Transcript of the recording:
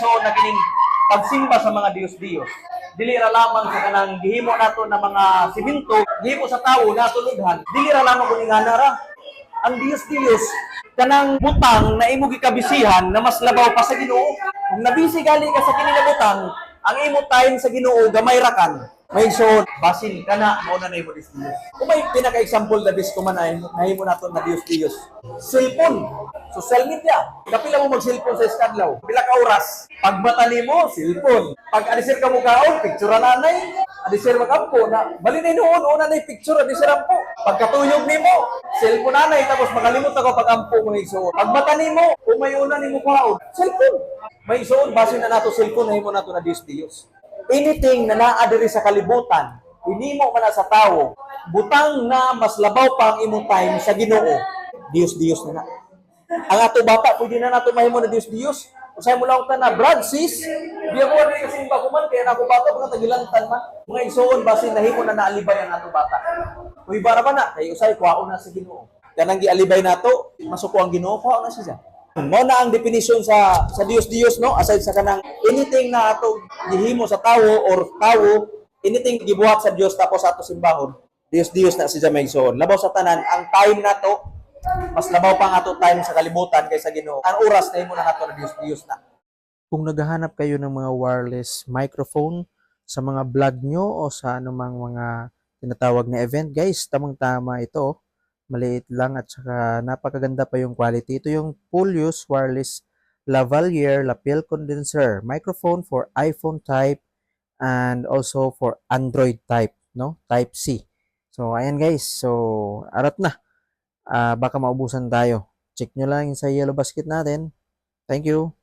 igsoon na kining pagsimba sa mga Dios-Dios. Dili ra lamang sa kanang gihimo nato na mga siminto, gihimo sa tawo natulughan. Dili ra lamang kun ingana ra. Ang Dios-Dios kanang butang na imo gikabisihan na mas labaw pa sa Ginoo. Kung nabisi gali ka sa kini nga butang, ang imo time sa Ginoo gamay ra kan. May igsoon, basin kana mao na nimo Dios. Kung may pinaka-example na bis ko man ay nahimo nato na Dios. Cellphone, social media. Kapila mo mag-cellphone sa iskadlaw? Pila ka oras? Pag mata nimo, cellphone. Pag adisir ka mo kaon, picture nanay. Adisir magampo na bali na noon una na picture adisir ampo. Pagkatuyog nimo, cellphone nanay tapos makalimot ako pag ampo mo igsoon. Pag mata nimo, umayuna nimo kaon, cellphone. May igsoon basin na nato cellphone nahimo nato na Dios. Anything na naa diri sa kalibutan, hinimo man na sa tawo, butang na mas labaw pa ang imong time sa Ginoo. Dios na. Ang ato bata pwede na nato mahimo na Dios. Usay mo lang na brad sis, di ako rin kasi baguman kaya ako bata mga tagilantan man. Mga igsoon basin nahimo na naalibay ang ato bata. Uy bara ba na kay usay kuwaon na sa Ginoo. Kanang gialibay nato, masuko ang Ginoo, kuwaon na siya. Mao na ang definition sa Dios no, aside sa kanang anything na ato gihimo sa tawo or tawo, anything gibuhat sa Dios tapos ato simbahon, Dios na siya may igsoon. Labaw sa tanan ang time nato mas labaw pa ang ato time sa kalibutan kaysa Ginoo. Ang oras na himo na nato na Dios na. Kung naghahanap kayo ng mga wireless microphone sa mga vlog nyo o sa anumang mga tinatawag na event, guys, tamang-tama ito. Maliit lang at saka napakaganda pa yung quality. Ito yung full use wireless lavalier lapel condenser microphone for iPhone type and also for Android type, no? Type C. So ayan guys. So arat na. Baka maubusan tayo. Check nyo lang sa yellow basket natin. Thank you.